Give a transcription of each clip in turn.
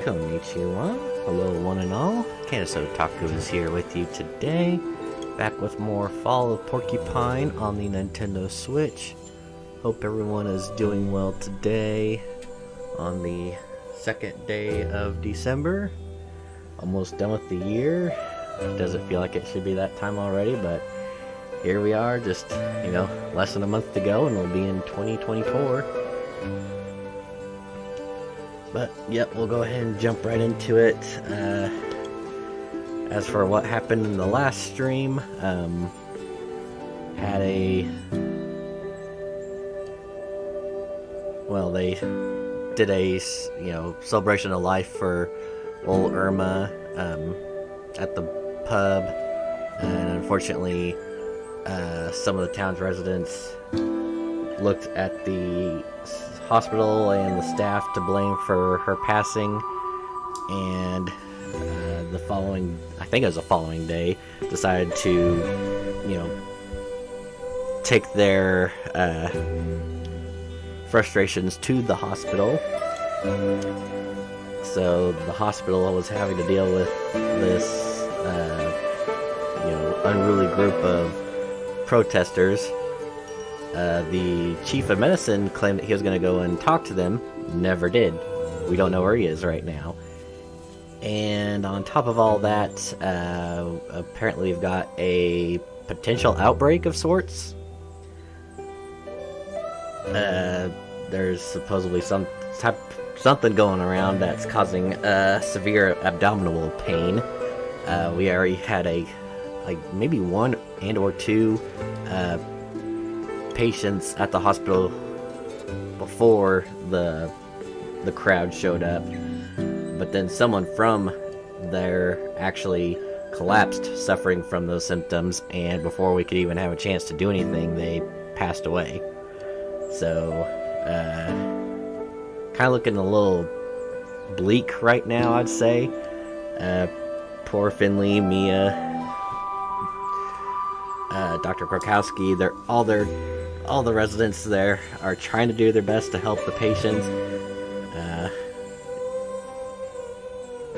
Konnichiwa. Hello one and all. Candace Otaku is here with you today. Back with more Fall of Porcupine on the Nintendo Switch. Hope everyone is doing well today on the second day of December. Almost done with the year. Doesn't feel like it should be that time already, but here we are, just, less than a month to go and we'll be in 2024. But, yep, we'll go ahead and jump right into it. As for what happened in the last stream, they did a, celebration of life for old Irma, at the pub, and unfortunately, some of the town's residents looked at the hospital and the staff to blame for her passing, and the following day, decided to, take their frustrations to the hospital. So the hospital was having to deal with this, unruly group of protesters. The chief of medicine claimed that he was going to go and talk to them. Never did. We don't know where he is right now. And on top of all that, apparently we've got a potential outbreak of sorts. There's supposedly something going around that's causing severe abdominal pain. We already had maybe one and or two patients at the hospital before the crowd showed up, but then someone from there actually collapsed, suffering from those symptoms, and before we could even have a chance to do anything, they passed away. So, kind of looking a little bleak right now, I'd say. Poor Finley, Mia, Dr. Krokowski, all the residents there are trying to do their best to help the patients.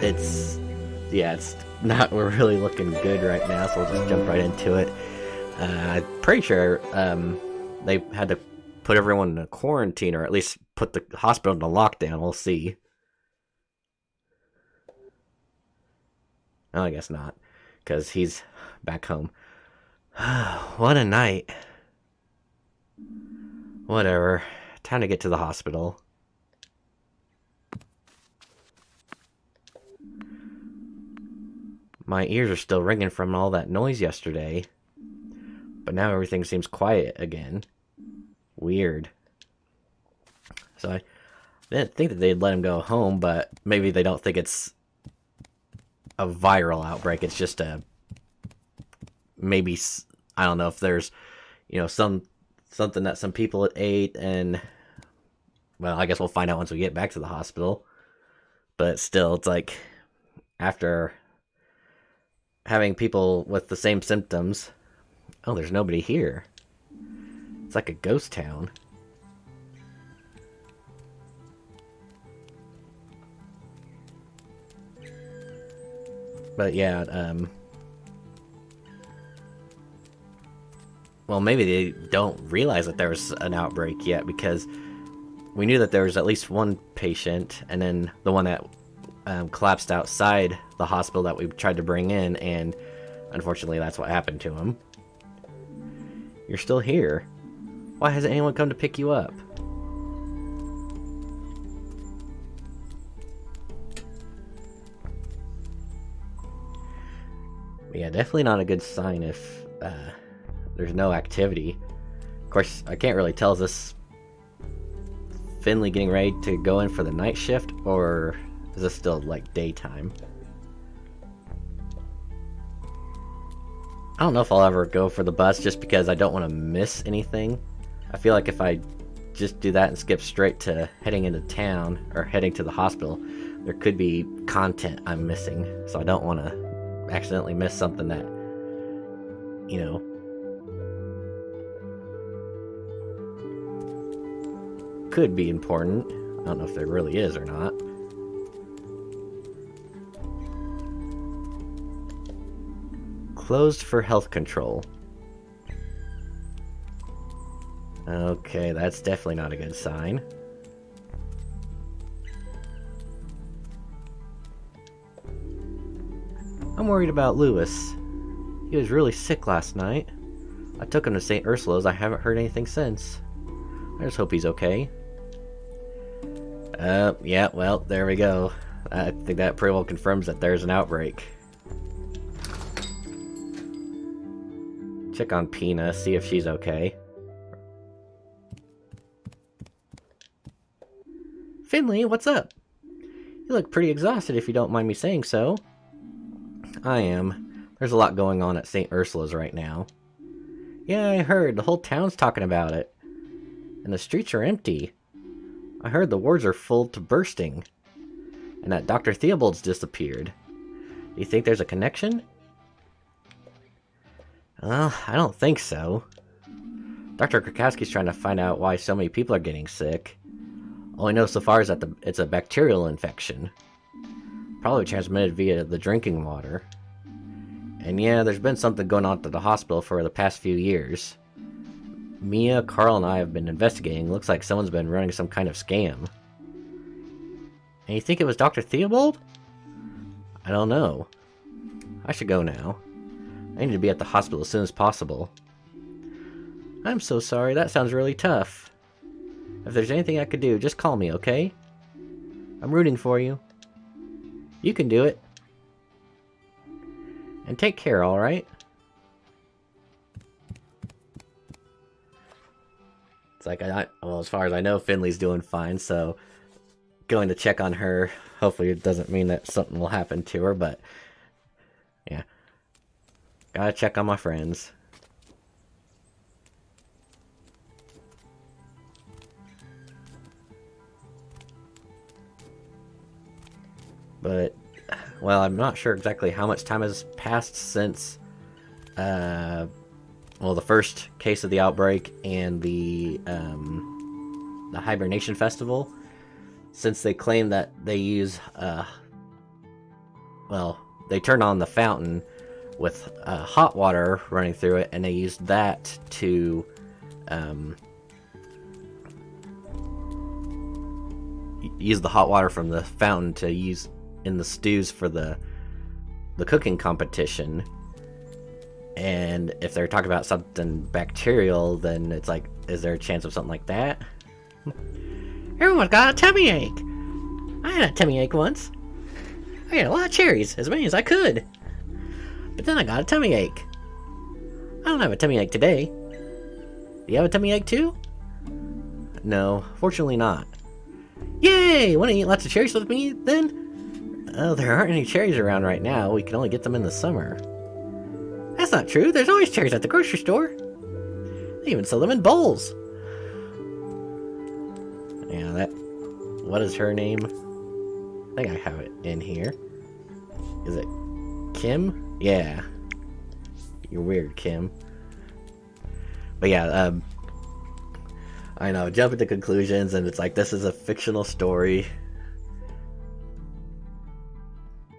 It's not really looking good right now, so we'll just jump right into it. I'm pretty sure they had to put everyone in a quarantine, or at least put the hospital into lockdown. We'll see. Oh, I guess not, because he's back home. What a night. Whatever. Time to get to the hospital. My ears are still ringing from all that noise yesterday, but now everything seems quiet again. Weird. So I didn't think that they'd let him go home, but maybe they don't think it's a viral outbreak. It's just maybe, I don't know if there's, something that some people ate, and, well, I guess we'll find out once we get back to the hospital. But still, it's like, after having people with the same symptoms, oh, there's nobody here. It's like a ghost town. But yeah, well, maybe they don't realize that there was an outbreak yet, because we knew that there was at least one patient, and then the one that collapsed outside the hospital that we tried to bring in, and unfortunately that's what happened to him. You're still here. Why hasn't anyone come to pick you up? Yeah, definitely not a good sign if there's no activity. Of course, I can't really tell, is this Finley getting ready to go in for the night shift, or is this still like daytime? I don't know if I'll ever go for the bus, just because I don't want to miss anything. I feel like if I just do that and skip straight to heading into town, or heading to the hospital, there could be content I'm missing. So I don't want to accidentally miss something that, could be important. I don't know if there really is or not. closed for health control. Okay, that's definitely not a good sign. I'm worried about Lewis. He was really sick last night. I took him to St. Ursula's. I haven't heard anything since. I just hope he's okay. Yeah, well, there we go. I think that pretty well confirms that there's an outbreak. Check on Pina, see if she's okay. Finley, what's up? You look pretty exhausted if you don't mind me saying so. I am. There's a lot going on at St. Ursula's right now. Yeah, I heard. The whole town's talking about it. And the streets are empty. I heard the wards are full to bursting. And that Dr. Theobald's disappeared. Do you think there's a connection? Well, I don't think so. Dr. Krakowski's trying to find out why so many people are getting sick. All I know so far is that it's a bacterial infection. Probably transmitted via the drinking water. And yeah, there's been something going on at the hospital for the past few years. Mia, Carl, and I have been investigating. Looks like someone's been running some kind of scam. And you think it was Dr. Theobald? I don't know. I should go now. I need to be at the hospital as soon as possible. I'm so sorry, that sounds really tough. If there's anything I could do, just call me, okay? I'm rooting for you. You can do it. And take care, alright? It's like, well, as far as I know, Finley's doing fine, so going to check on her. Hopefully it doesn't mean that something will happen to her, but yeah. Gotta check on my friends. But, well, I'm not sure exactly how much time has passed since, well, the first case of the outbreak and the hibernation festival, since they claim that they use, well, they turn on the fountain with hot water running through it, and they used that to, use the hot water from the fountain to use in the stews for the cooking competition. And if they're talking about something bacterial, then it's like, is there a chance of something like that? Everyone's got a tummy ache. I had a tummy ache once. I ate a lot of cherries, as many as I could. But then I got a tummy ache. I don't have a tummy ache today. Do you have a tummy ache too? No, fortunately not. Yay! Want to eat lots of cherries with me, then? Oh, there aren't any cherries around right now. We can only get them in the summer. That's not true. There's always cherries at the grocery store. They even sell them in bowls. Yeah, that... What is her name? I think I have it in here. Is it Kim? Yeah. You're weird, Kim. But yeah, I know, jumping to conclusions, and it's like, this is a fictional story.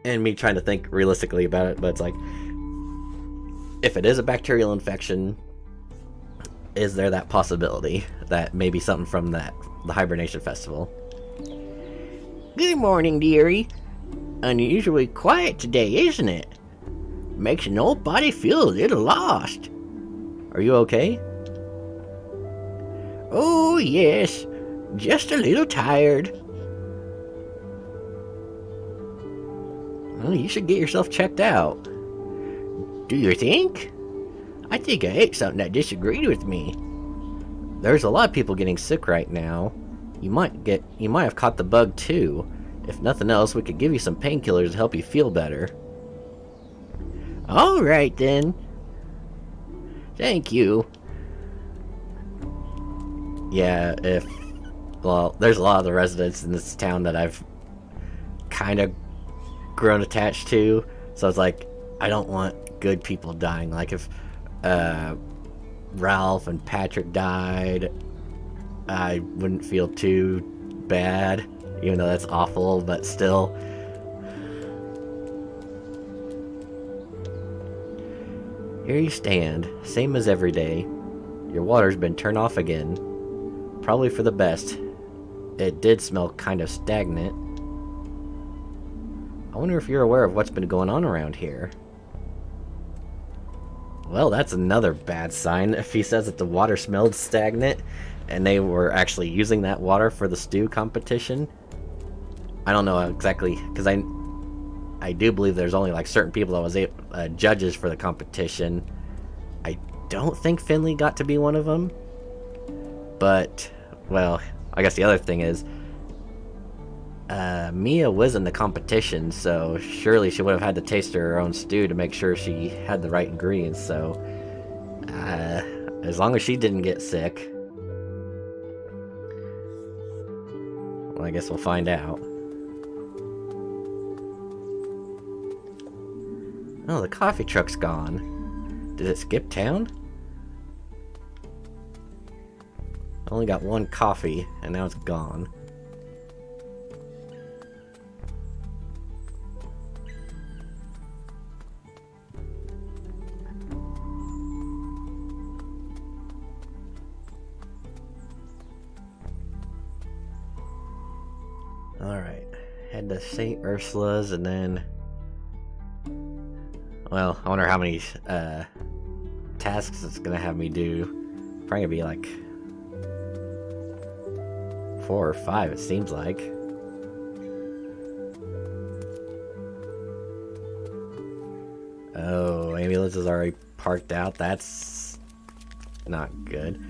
And me trying to think realistically about it, but it's like, if it is a bacterial infection, is there that possibility that maybe something from the hibernation festival? Good morning, dearie. Unusually quiet today, isn't it? Makes an old body feel a little lost. Are you okay? Oh, yes. Just a little tired. Well, you should get yourself checked out. Do you think? I think I ate something that disagreed with me. There's a lot of people getting sick right now. You might have caught the bug too. If nothing else, we could give you some painkillers to help you feel better. All right then. Thank you. Yeah, well, there's a lot of the residents in this town that I've kind of grown attached to, so it's like, I don't want good people dying. Like, if Ralph and Patrick died, I wouldn't feel too bad, even though that's awful, but still. Here you stand, same as every day. Your water's been turned off again. Probably for the best. It did smell kind of stagnant. I wonder if you're aware of what's been going on around here. Well, that's another bad sign. If he says that the water smelled stagnant, and they were actually using that water for the stew competition. I don't know exactly, because I do believe there's only like certain people that was judges for the competition. I don't think Finley got to be one of them. But, well, I guess the other thing is, Mia was in the competition, so surely she would have had to taste her own stew to make sure she had the right ingredients, so as long as she didn't get sick. Well, I guess we'll find out. Oh, the coffee truck's gone. Did it skip town? I only got one coffee, and now it's gone. Alright, head to St. Ursula's and then... Well, I wonder how many tasks it's gonna have me do. Probably gonna be like 4 or 5, it seems like. Oh, ambulance is already parked out. That's not good.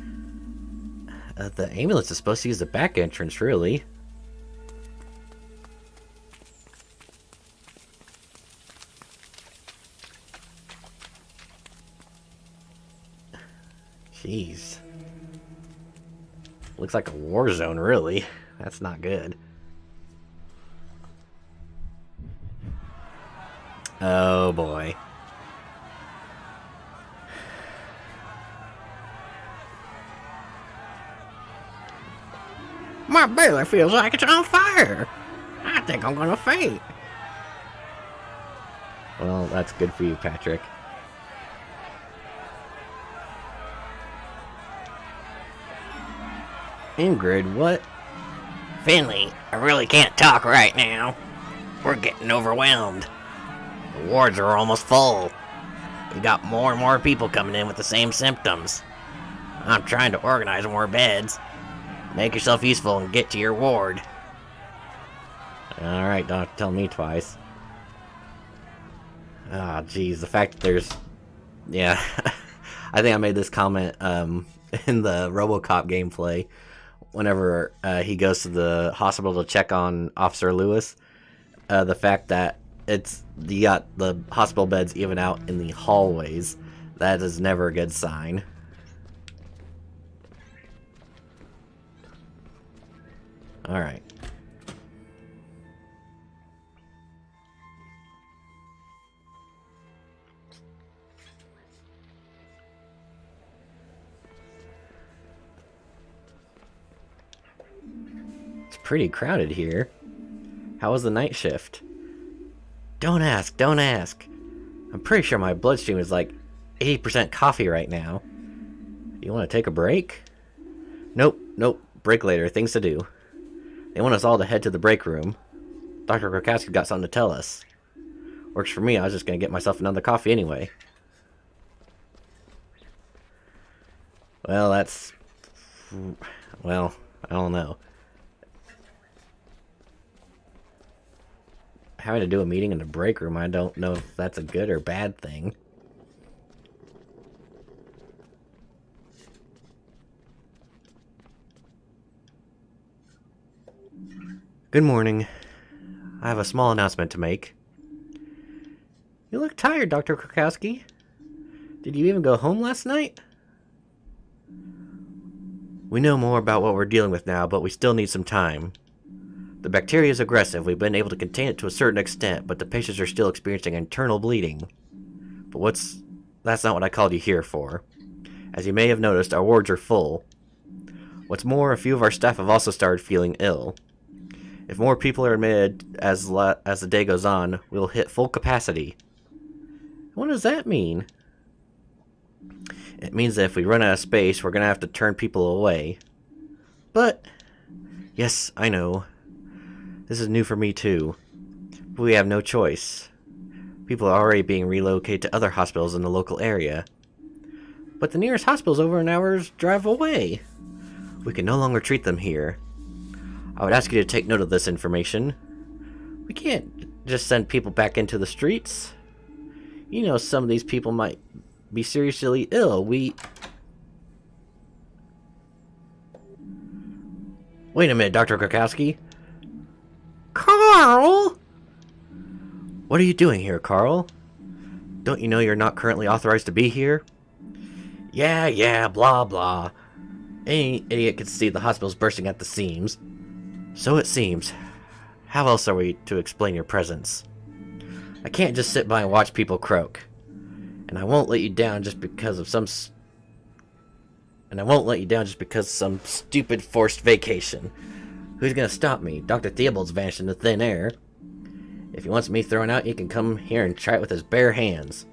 The ambulance is supposed to use the back entrance, really. Jeez. Looks like a war zone, really. That's not good. Oh boy. My belly feels like it's on fire. I think I'm gonna faint. Well, that's good for you, Patrick. Ingrid, what? Finley, I really can't talk right now. We're getting overwhelmed. The wards are almost full. We got more and more people coming in with the same symptoms. I'm trying to organize more beds. Make yourself useful and get to your ward. Alright, don't have to tell me twice. Ah, jeez, the fact that there's... Yeah, I think I made this comment in the RoboCop gameplay. Whenever he goes to the hospital to check on Officer Lewis, the fact that you got the hospital beds even out in the hallways, that is never a good sign. Alright. Pretty crowded here. How was the night shift? Don't ask, don't ask. I'm pretty sure my bloodstream is like 80% coffee right now. You want to take a break? Nope, break later, things to do. They want us all to head to the break room. Dr. Krakowski got something to tell us. Works for me, I was just going to get myself another coffee anyway. Well, that's... Well, I don't know. Having to do a meeting in the break room, I don't know if that's a good or bad thing. Good morning. I have a small announcement to make. You look tired, Dr. Krakowski. Did you even go home last night? We know more about what we're dealing with now, but we still need some time. The bacteria is aggressive. We've been able to contain it to a certain extent, but the patients are still experiencing internal bleeding. But that's not what I called you here for. As you may have noticed, our wards are full. What's more, a few of our staff have also started feeling ill. If more people are admitted as the day goes on, we'll hit full capacity. What does that mean? It means that if we run out of space, we're gonna have to turn people away. But, yes, I know. This is new for me too. But we have no choice. People are already being relocated to other hospitals in the local area. But the nearest hospital is over an hour's drive away. We can no longer treat them here. I would ask you to take note of this information. We can't just send people back into the streets. You know, some of these people might be seriously ill. Wait a minute, Dr. Krakowski. Carl! What are you doing here, Carl? Don't you know you're not currently authorized to be here? Yeah, blah, blah. Any idiot could see the hospital's bursting at the seams. So it seems. How else are we to explain your presence? I can't just sit by and watch people croak. And I won't let you down just because of some stupid forced vacation. Who's gonna stop me? Dr. Theobald's vanished into thin air. If he wants me thrown out, he can come here and try it with his bare hands.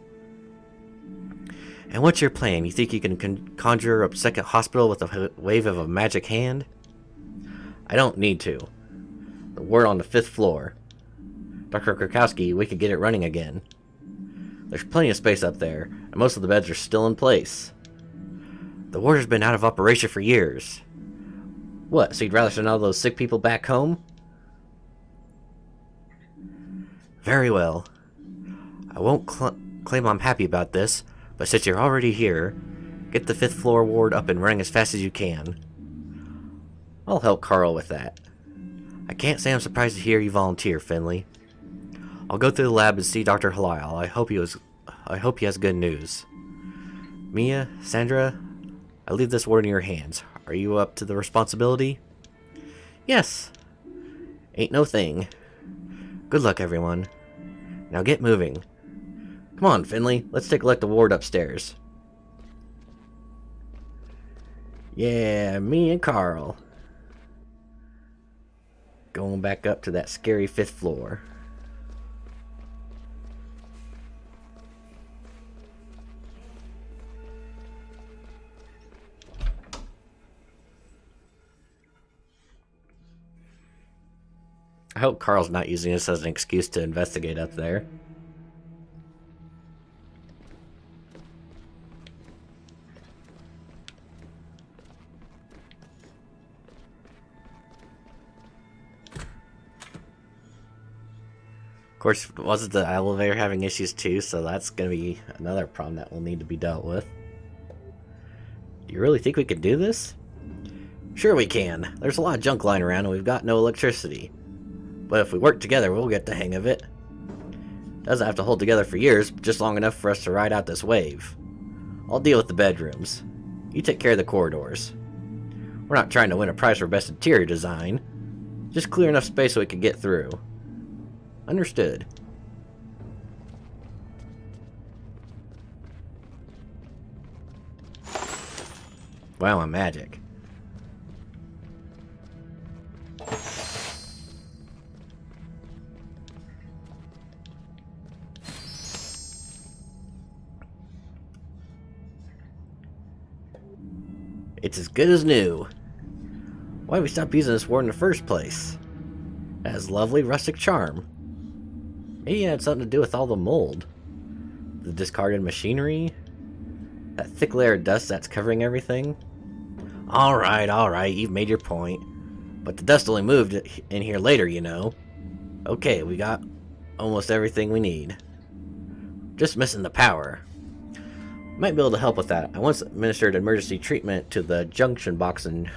And what's your plan? You think you can conjure up a second hospital with a wave of a magic hand? I don't need to. We're on the 5th floor. Dr. Krakowski, we could get it running again. There's plenty of space up there, and most of the beds are still in place. The ward has been out of operation for years. What, so you'd rather send all those sick people back home? Very well. I won't claim I'm happy about this, but since you're already here, get the 5th floor ward up and running as fast as you can. I'll help Carl with that. I can't say I'm surprised to hear you volunteer, Finley. I'll go through the lab and see Dr. Halil. I hope he has good news. Mia, Sandra, I leave this ward in your hands. Are you up to the responsibility? Yes. Ain't no thing. Good luck, everyone. Now get moving. Come on, Finley. Let's take a look at the ward upstairs. Yeah, me and Carl. Going back up to that scary 5th floor. I hope Carl's not using this as an excuse to investigate up there. Of course, wasn't the elevator having issues too, so that's going to be another problem that will need to be dealt with. Do you really think we could do this? Sure we can. There's a lot of junk lying around and we've got no electricity. But if we work together, we'll get the hang of it. Doesn't have to hold together for years, just long enough for us to ride out this wave. I'll deal with the bedrooms. You take care of the corridors. We're not trying to win a prize for best interior design. Just clear enough space so we can get through. Understood. Wow, I'm magic. It's as good as new. Why did we stop using this ward in the first place? It has lovely rustic charm. Maybe it had something to do with all the mold. The discarded machinery? That thick layer of dust that's covering everything? Alright, you've made your point. But the dust only moved in here later, you know. Okay, we got almost everything we need. Just missing the power. Might be able to help with that. I once administered emergency treatment to the junction box in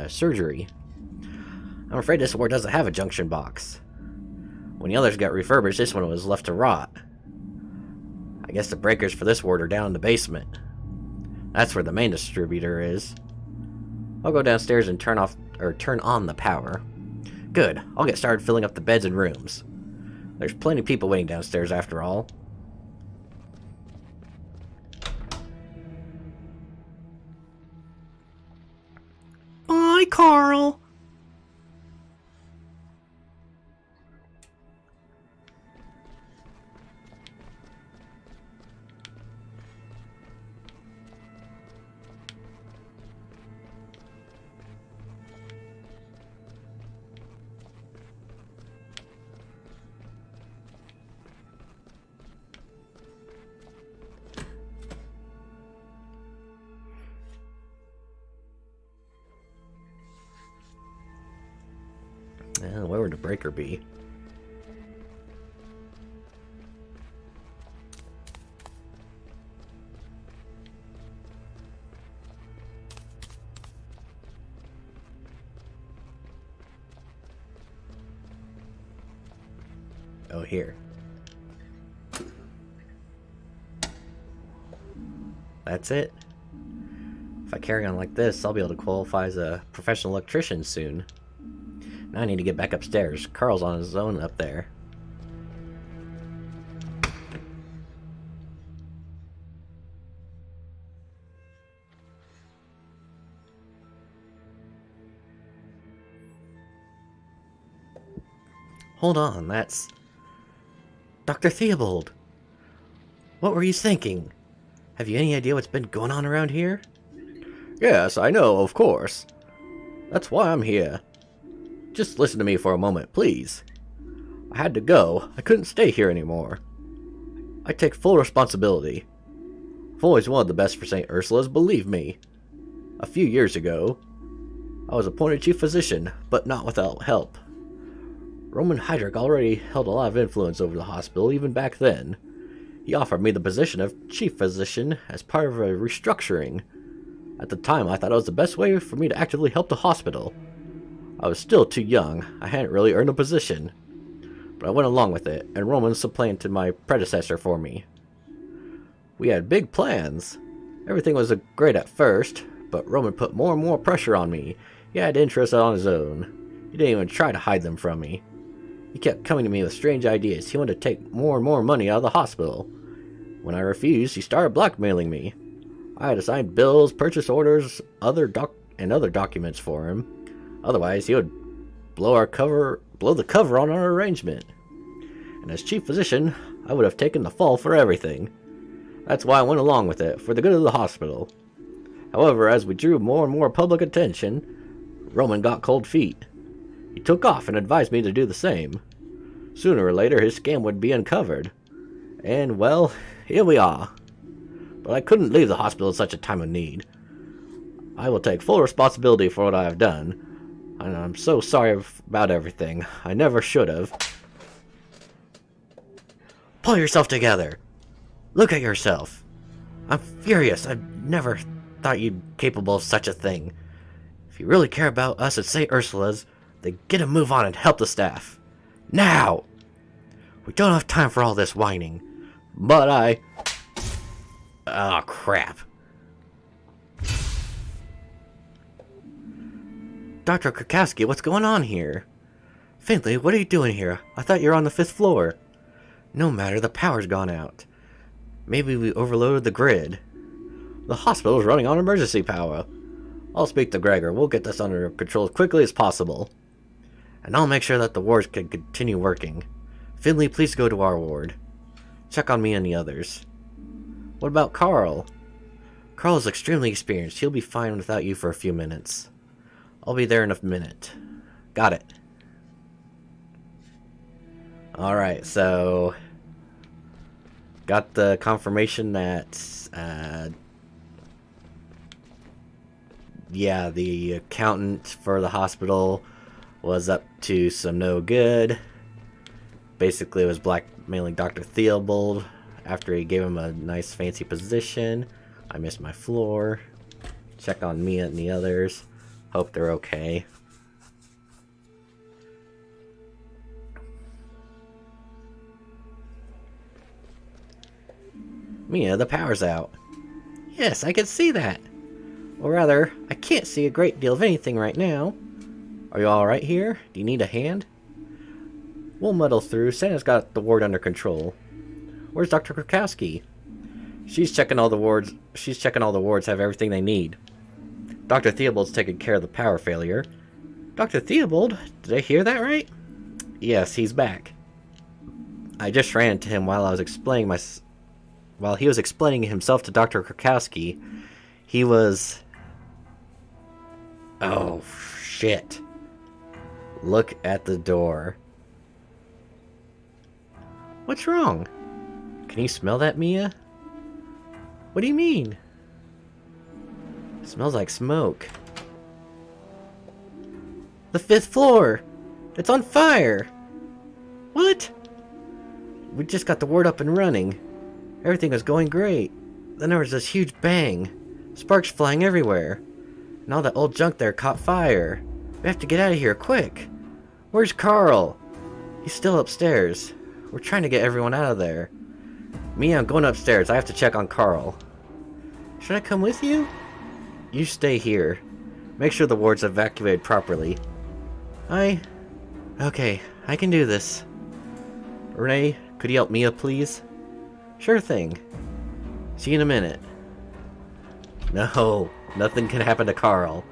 surgery. I'm afraid this ward doesn't have a junction box. When the others got refurbished, this one was left to rot. I guess the breakers for this ward are down in the basement. That's where the main distributor is. I'll go downstairs and turn on the power. Good. I'll get started filling up the beds and rooms. There's plenty of people waiting downstairs after all. Bye, Carl. Where would the breaker be? Oh, here. That's it. If I carry on like this, I'll be able to qualify as a professional electrician soon. Now I need to get back upstairs. Carl's on his own up there. Hold on, that's Dr. Theobald. What were you thinking? Have you any idea what's been going on around here? Yes, I know, of course. That's why I'm here. Just listen to me for a moment, please. I had to go. I couldn't stay here anymore. I take full responsibility. I've always wanted the best for St. Ursula's, believe me. A few years ago, I was appointed chief physician, but not without help. Roman Heydrich already held a lot of influence over the hospital even back then. He offered me the position of chief physician as part of a restructuring. At the time, I thought it was the best way for me to actively help the hospital. I was still too young. I hadn't really earned a position. But I went along with it, and Roman supplanted my predecessor for me. We had big plans. Everything was great at first, but Roman put more and more pressure on me. He had interests on his own. He didn't even try to hide them from me. He kept coming to me with strange ideas. He wanted to take more and more money out of the hospital. When I refused, he started blackmailing me. I had to sign bills, purchase orders, other documents for him. Otherwise, he would blow the cover on our arrangement. And as chief physician, I would have taken the fall for everything. That's why I went along with it, for the good of the hospital. However, as we drew more and more public attention, Roman got cold feet. He took off and advised me to do the same. Sooner or later, his scam would be uncovered. And, well, here we are. But I couldn't leave the hospital at such a time of need. I will take full responsibility for what I have done. And I'm so sorry about everything. I never should have. Pull yourself together. Look at yourself. I'm furious. I never thought you'd be capable of such a thing. If you really care about us at St. Ursula's, then get a move on and help the staff. Now! We don't have time for all this whining. But oh, crap. Dr. Krakowski, what's going on here? Findlay, what are you doing here? I thought you were on the 5th floor. No matter, the power's gone out. Maybe we overloaded the grid. The hospital's running on emergency power. I'll speak to Gregor. We'll get this under control as quickly as possible. And I'll make sure that the wards can continue working. Finley, please go to our ward. Check on me and the others. What about Carl? Carl is extremely experienced. He'll be fine without you for a few minutes. I'll be there in a minute. Got it. Alright, so... got the confirmation that... yeah, the accountant for the hospital was up to some no good. Basically, it was blackmailing Dr. Theobald after he gave him a nice fancy position. I missed my floor. Check on Mia and the others. Hope they're okay. Mia, the power's out. Yes, I can see that. Or rather, I can't see a great deal of anything right now. Are you alright here? Do you need a hand? We'll muddle through. Santa's got the ward under control. Where's Dr. Krakowski? She's checking all the wards have everything they need. Dr. Theobald's taking care of the power failure. Dr. Theobald? Did I hear that right? Yes, he's back. I just ran into him while he was explaining himself to Dr. Krakowski. He was... oh, shit. Look at the door. What's wrong? Can you smell that, Mia? What do you mean? It smells like smoke. The 5th floor! It's on fire! What? We just got the ward up and running. Everything was going great. Then there was this huge bang. Sparks flying everywhere. And all that old junk there caught fire. We have to get out of here, quick! Where's Carl? He's still upstairs. We're trying to get everyone out of there. Mia, I'm going upstairs. I have to check on Carl. Should I come with you? You stay here. Make sure the ward's evacuated properly. Okay, I can do this. Renee, could you help Mia, please? Sure thing. See you in a minute. No, nothing can happen to Carl.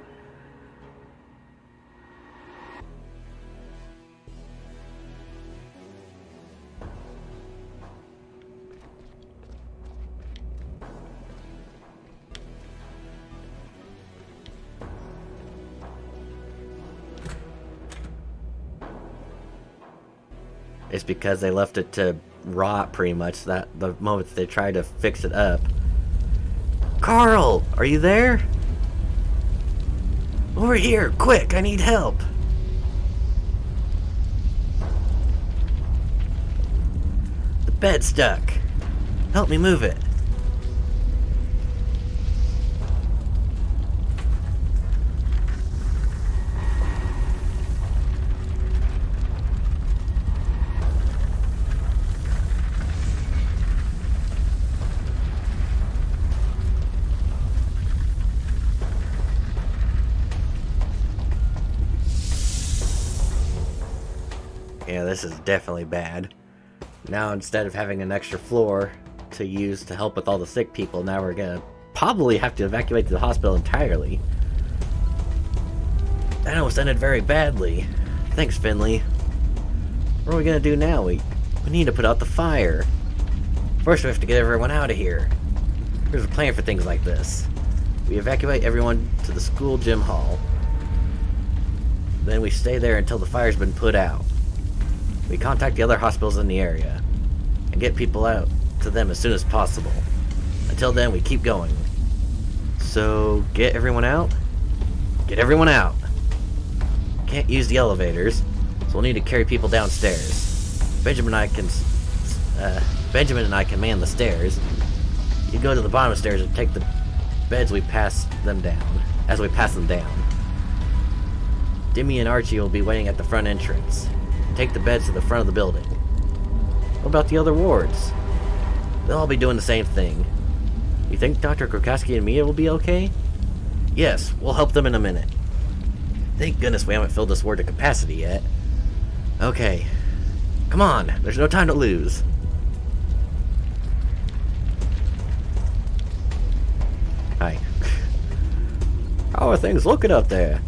It's because they left it to rot pretty much that the moment they tried to fix it up. Carl, are you there? Over here, quick, I need help. The bed's stuck. Help me move it. Yeah, this is definitely bad. Now instead of having an extra floor to use to help with all the sick people, now we're gonna probably have to evacuate the hospital entirely. That almost ended very badly. Thanks, Finley. What are we gonna do now? We need to put out the fire. First we have to get everyone out of here. There's a plan for things like this. We evacuate everyone to the school gym hall. Then we stay there until the fire's been put out. We contact the other hospitals in the area and get people out to them as soon as possible. Until then, we keep going. So, get everyone out? Get everyone out! Can't use the elevators, so we'll need to carry people downstairs. Benjamin and I can man the stairs. You go to the bottom of the stairs and take the beds as we pass them down. Dimmy and Archie will be waiting at the front entrance. Take the beds to the front of the building. What about the other wards? They'll all be doing the same thing. You think Dr. Krokowski and Mia will be okay? Yes, we'll help them in a minute. Thank goodness we haven't filled this ward to capacity yet. Okay. Come on, there's no time to lose. Hi. How are things looking up there?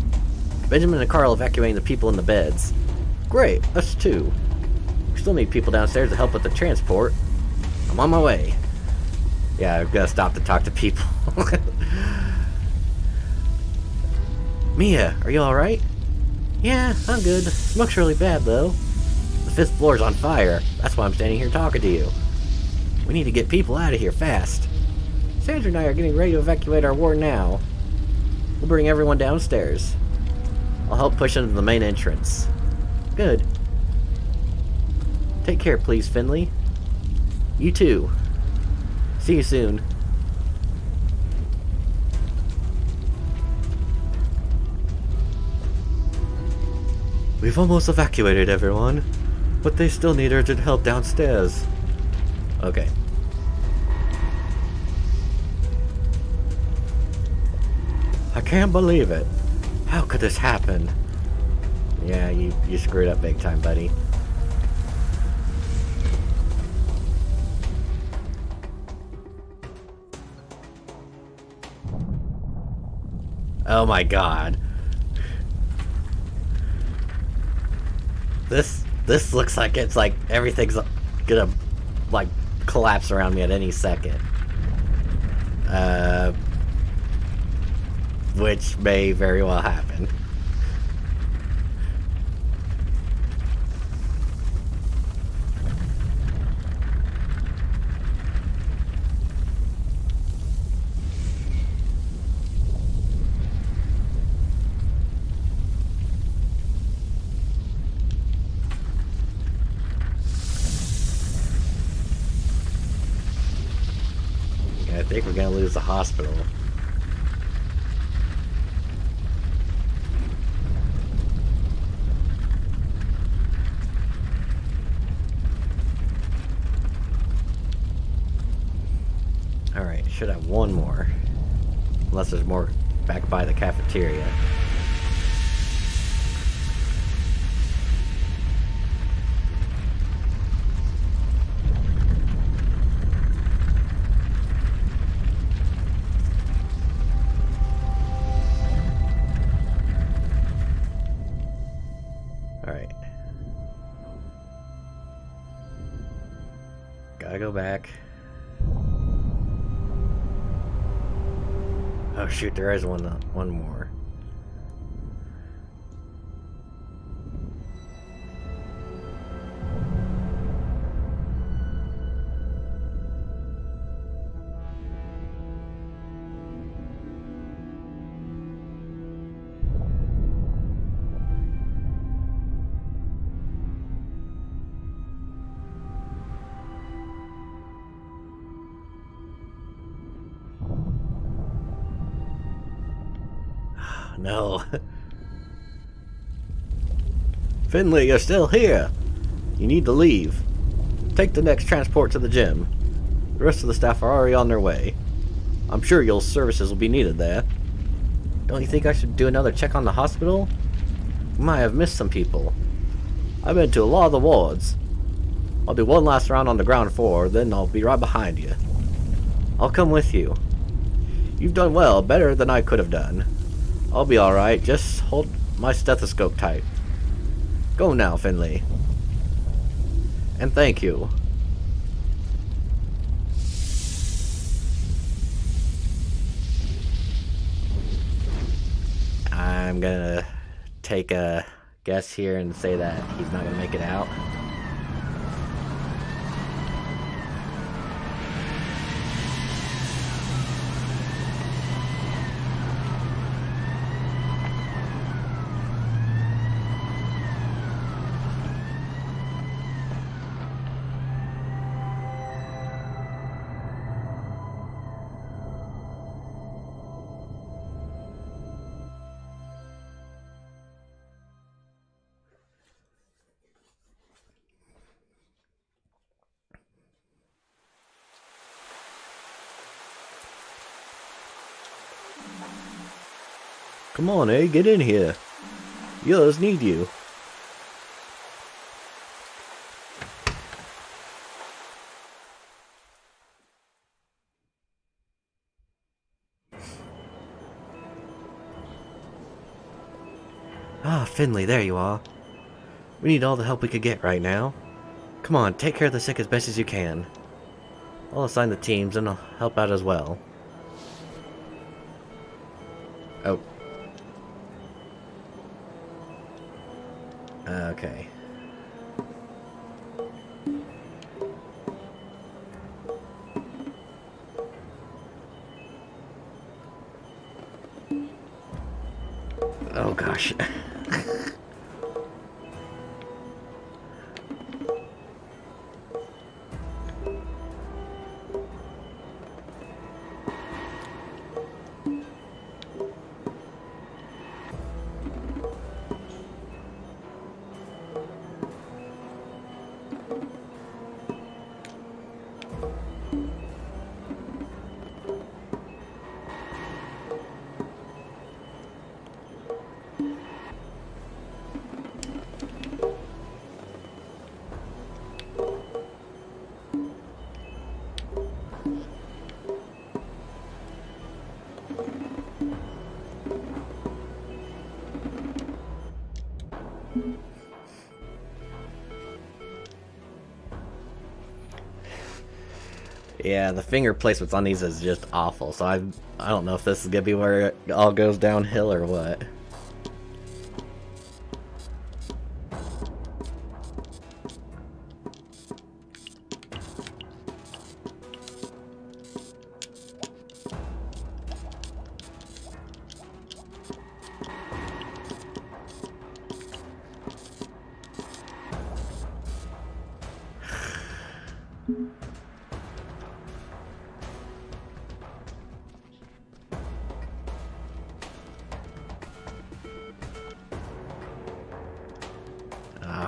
Benjamin and Carl evacuating the people in the beds. Great, us too. We still need people downstairs to help with the transport. I'm on my way. Yeah, I've got to stop to talk to people. Mia, are you alright? Yeah, I'm good. Smoke's really bad, though. The 5th floor's on fire. That's why I'm standing here talking to you. We need to get people out of here fast. Sandra and I are getting ready to evacuate our ward now. We'll bring everyone downstairs. I'll help push into the main entrance. Good. Take care, please, Finley. You too. See you soon. We've almost evacuated everyone, but they still need urgent help downstairs. Okay. I can't believe it. How could this happen? Yeah, you screwed up big time, buddy. Oh my god. This looks like it's like everything's gonna like collapse around me at any second. Which may very well happen. think we're gonna lose the hospital. Alright, should have one more. Unless there's more back by the cafeteria. Alright. Gotta go back. Oh shoot, there is one more. No. Finley, you're still here. You need to leave. Take the next transport to the gym. The rest of the staff are already on their way. I'm sure your services will be needed there. Don't you think I should do another check on the hospital? We might have missed some people. I've been to a lot of the wards. I'll do one last round on the ground floor, then I'll be right behind you. I'll come with you. You've done well, better than I could have done. I'll be alright, just hold my stethoscope tight. Go now, Finley. And thank you. I'm gonna take a guess here and say that he's not gonna make it out. Come on, get in here. The others need you. Ah, Finley, there you are. We need all the help we could get right now. Come on, take care of the sick as best as you can. I'll assign the teams and I'll help out as well. Oh. Okay. Oh gosh. Yeah, the finger placements on these is just awful, so I don't know if this is gonna be where it all goes downhill or what.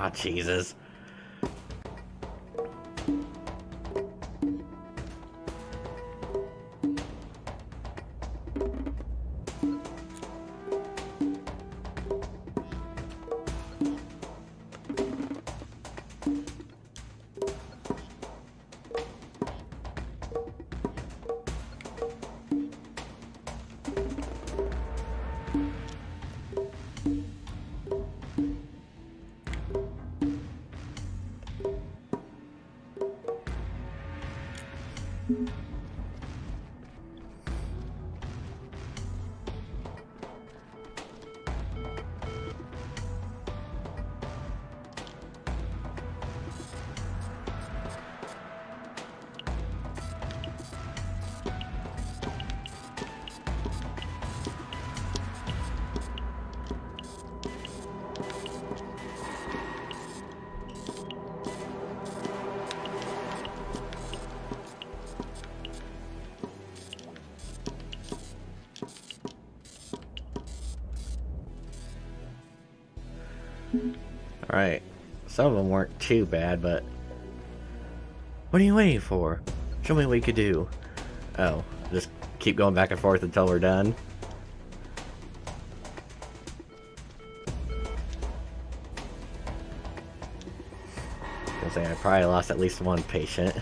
Aw, Jesus. Alright, some of them weren't too bad, but... What are you waiting for? Show me what you could do. Oh, just keep going back and forth until we're done. I say I probably lost at least one patient.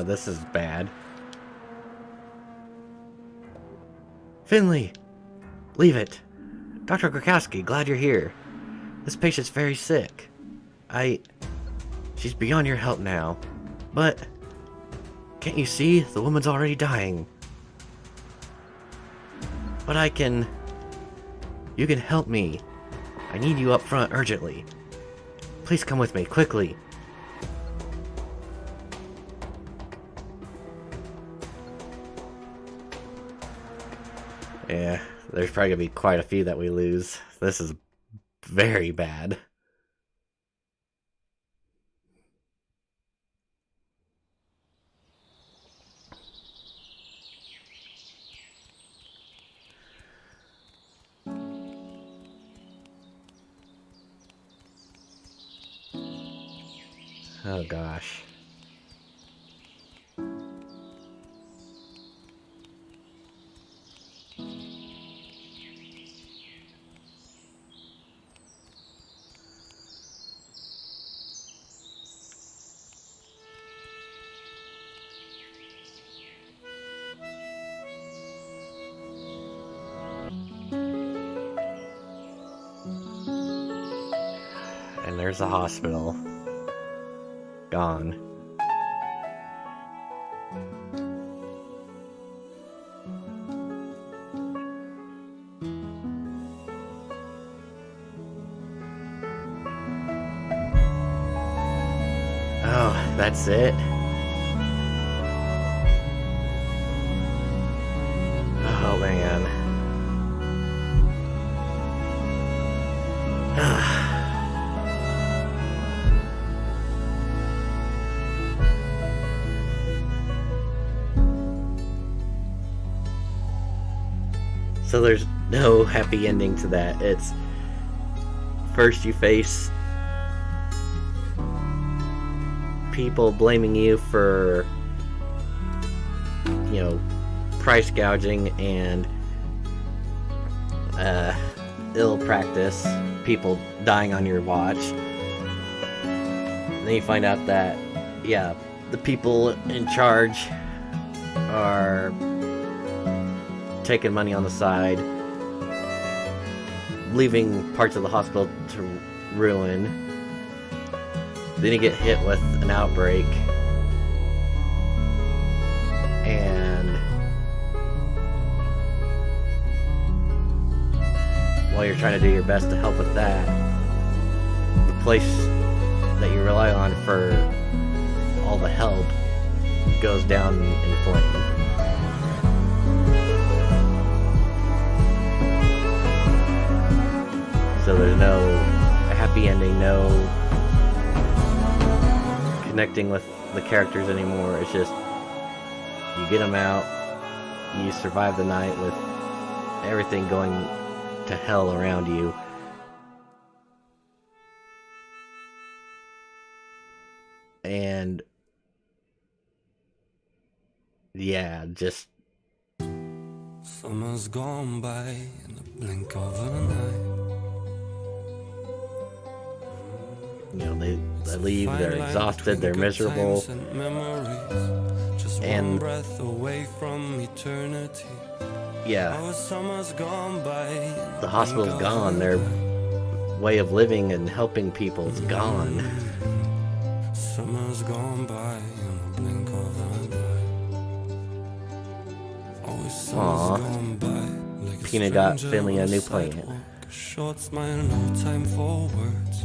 This is bad. Finley! Leave it! Dr. Krakowski, glad you're here. This patient's very sick. She's beyond your help now. But... Can't you see? The woman's already dying. But You can help me. I need you up front urgently. Please come with me, quickly. Yeah, there's probably gonna be quite a few that we lose. This is very bad. Oh gosh. And there's the hospital. Gone. Oh, that's it? Oh, man. So there's no happy ending to that. It's first you face people blaming you for, you know, price gouging and ill practice, people dying on your watch. And then you find out that, yeah, the people in charge are taking money on the side, leaving parts of the hospital to ruin. Then you get hit with an outbreak, and while you're trying to do your best to help with that, the place that you rely on for all the help goes down in flames. happy ending, no connecting with the characters anymore. It's just you get them out, you survive the night with everything going to hell around you. And yeah, just summer's gone by in the blink of an eye. you know, they leave, they're exhausted, they're miserable, and breath away from eternity. Yeah, Summer's gone by, the hospital's gone, their way of living and helping people is gone. Summer's gone by in the blink of an eye. Always summer's gone by, like Peanut got Finley a new plant. A short smile, no time for words.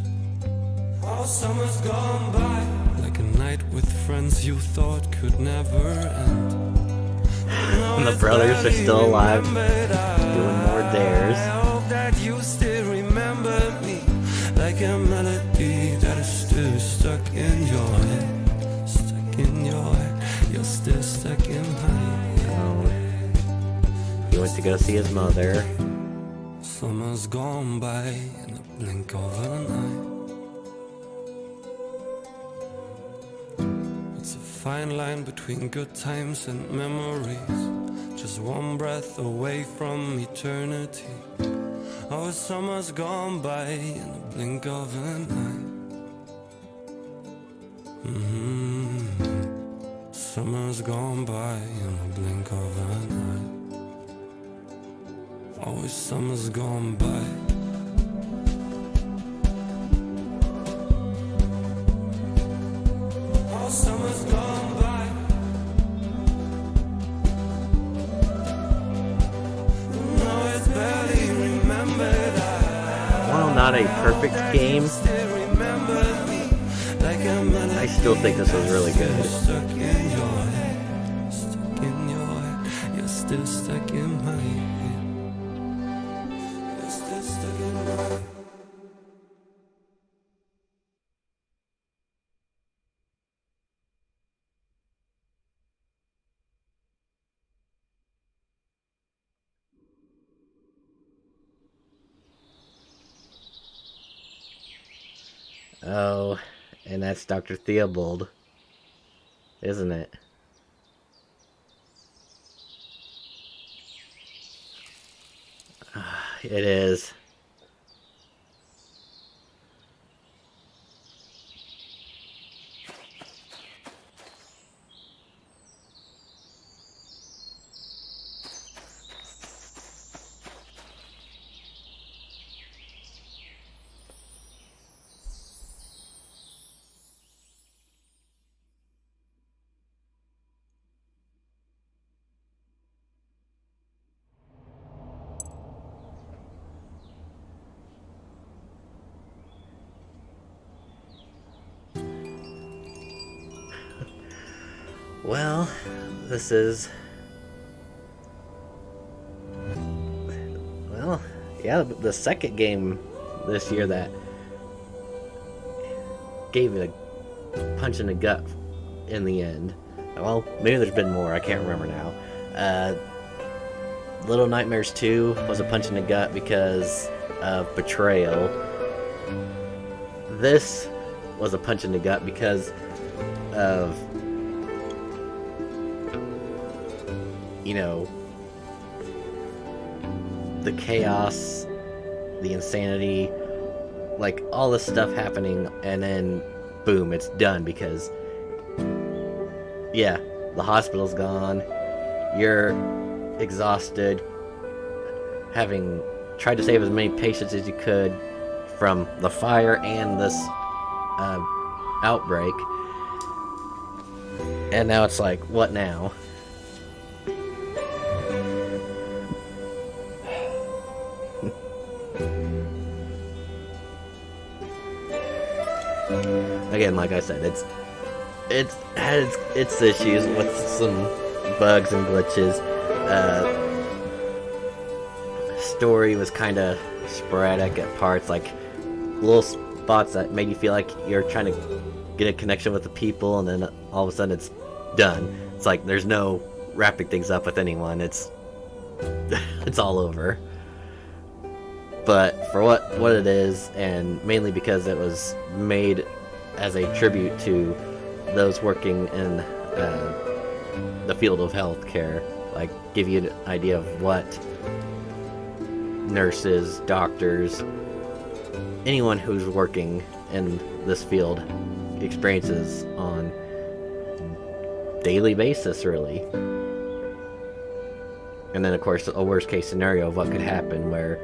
Oh, summer's gone by, like a night with friends you thought could never end. And the brothers are still alive, doing more dares. I hope that you still remember me, like a melody that is still stuck in your head. Stuck in your head, you're still stuck in my head. He went to go see his mother. Summer's gone by in the blink of an eye. It's a fine line between good times and memories, just one breath away from eternity. Oh, summer's gone by in the blink of an eye. Summer's gone by in the blink of an eye. Always summer's gone by. Oh, summer's gone by. No, it's barely remembered. While not a perfect game, I still think this was really good. Stuck in your head, stuck in your head. You're still stuck in my head. You're still stuck in my head. Oh, and that's Dr. Theobald, isn't it? It is. Well, this is... Well, yeah, the second game this year that gave it a punch in the gut in the end. Well, maybe there's been more, I can't remember now. Little Nightmares 2 was a punch in the gut because of betrayal. This was a punch in the gut because of, you know, the chaos, the insanity, like all this stuff happening, and then boom, it's done because, yeah, the hospital's gone, you're exhausted, having tried to save as many patients as you could from the fire and this outbreak, and now it's like, what now? Again, like I said, it's had its issues with some bugs and glitches. Story was kind of sporadic at parts, like little thoughts that made you feel like you're trying to get a connection with the people, and then all of a sudden it's done. It's like there's no wrapping things up with anyone. It's it's all over. But for what it is, and mainly because it was made as a tribute to those working in the field of healthcare, like give you an idea of what nurses, doctors, anyone who's working in this field experiences on daily basis, really. And then of course a worst case scenario of what could happen, where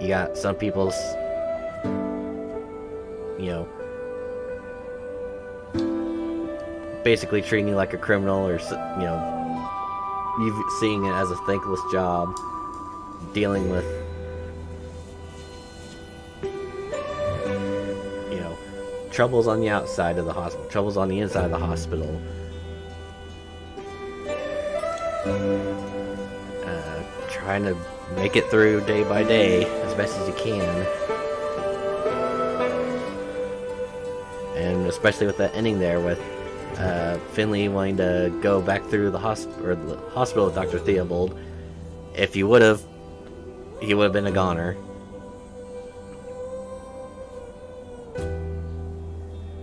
you got some people's, you know, basically treating you like a criminal, or, you know, you seeing it as a thankless job, dealing with, you know, troubles on the outside of the hospital, troubles on the inside of the hospital, trying to make it through day by day as best as you can. And especially with that ending there with Finley wanting to go back through the hospital with Dr. Theobald. If he would have been a goner.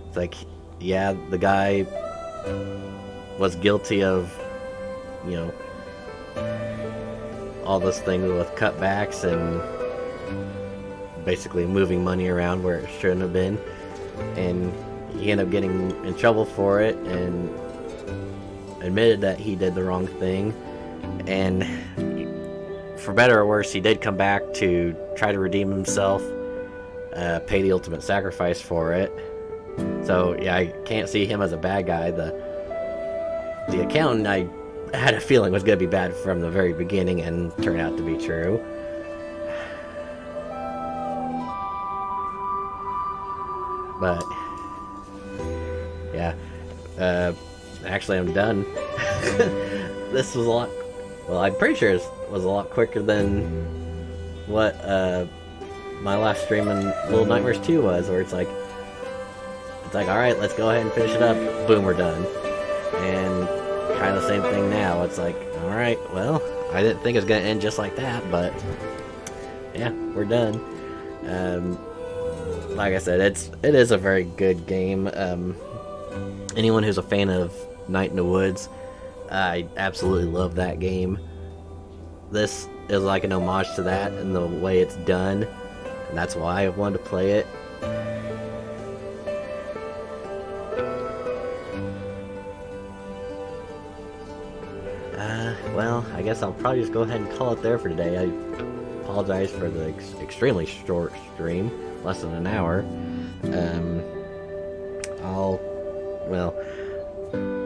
It's like, yeah, the guy was guilty of, you know, all this thing with cutbacks and basically moving money around where it shouldn't have been, and he ended up getting in trouble for it and admitted that he did the wrong thing. And for better or worse, he did come back to try to redeem himself, pay the ultimate sacrifice for it. So yeah, I can't see him as a bad guy. The accountant, I had a feeling was going to be bad from the very beginning, and turned out to be true. But yeah, actually I'm done. This was a lot, well, I'm pretty sure it was a lot quicker than what my last stream in Little Nightmares 2 was, where it's like, alright, let's go ahead and finish it up, boom, we're done. And kind of the same thing now. It's like, alright, well, I didn't think it was going to end just like that, but yeah, we're done. Like I said, it is a very good game. Anyone who's a fan of Night in the Woods, I absolutely love that game. This is like an homage to that in the way it's done, and that's why I wanted to play it. Well, I guess I'll probably just go ahead and call it there for today. I apologize for the extremely short stream, less than an hour.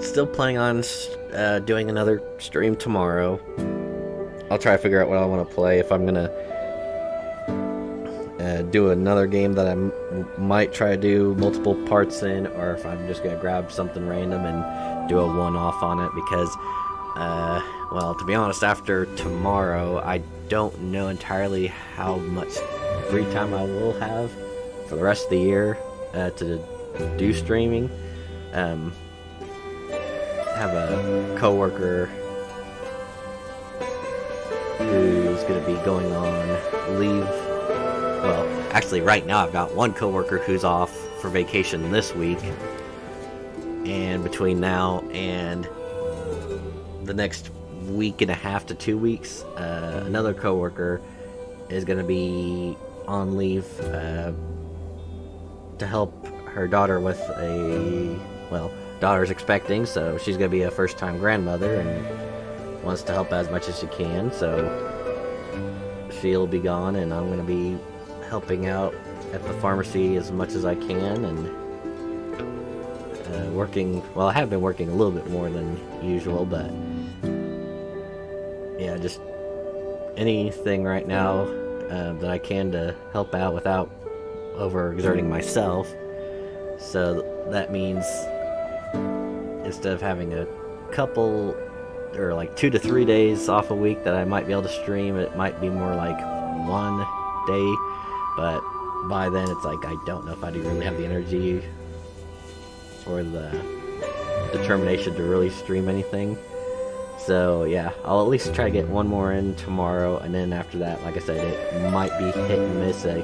Still planning on doing another stream tomorrow. I'll try to figure out what I want to play, if I'm gonna do another game that I might try to do multiple parts in, or if I'm just gonna grab something random and do a one-off on it, because well, to be honest, after tomorrow, I don't know entirely how much free time I will have for the rest of the year to do streaming. Have a coworker who's going to be going on leave. Well, actually, right now I've got one coworker who's off for vacation this week, and between now and the next week and a half to 2 weeks, another coworker is going to be on leave to help her daughter with daughter's expecting, so she's going to be a first-time grandmother and wants to help as much as she can, so she'll be gone, and I'm going to be helping out at the pharmacy as much as I can, and working, well, I have been working a little bit more than usual, but yeah, just anything right now that I can to help out without overexerting myself. So that means instead of having a couple, or like 2 to 3 days off a week that I might be able to stream, it might be more like one day. But by then it's like I don't know if I do really have the energy or the determination to really stream anything. So yeah, I'll at least try to get one more in tomorrow, and then after that, like I said, it might be hit and miss. I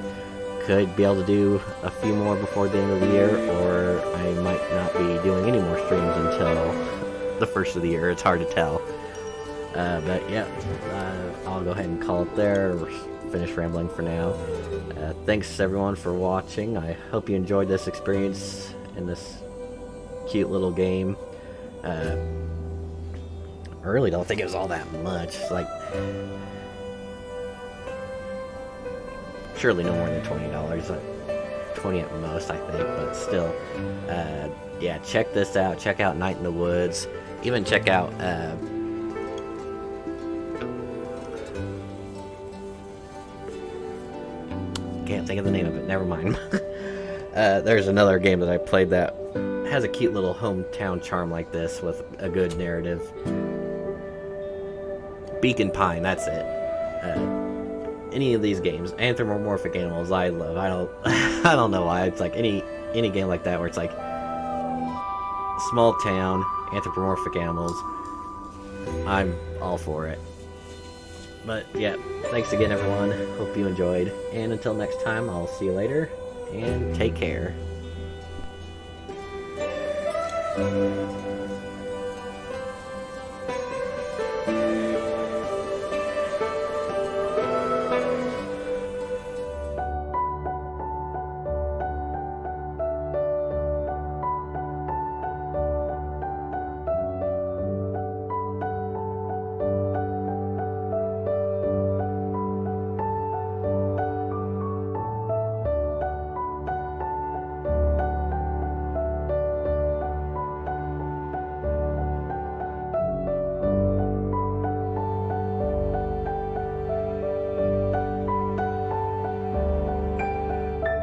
could be able to do a few more before the end of the year, or I might not be doing any more streams until the first of the year. It's hard to tell. But yeah, I'll go ahead and call it there. Finish rambling for now. Thanks everyone for watching. I hope you enjoyed this experience in this cute little game. I really don't think it was all that much. Like, surely no more than $20. 20 at most, I think, but still. Yeah, check this out. Check out Night in the Woods. Even check out can't think of the name of it, never mind. There's another game that I played that has a cute little hometown charm like this with a good narrative. Porcupine, that's it. Any of these games, anthropomorphic animals, I love. I don't know why. It's like any game like that where it's like small town, anthropomorphic animals. I'm all for it. But yeah, thanks again everyone. Hope you enjoyed. And until next time, I'll see you later. And take care.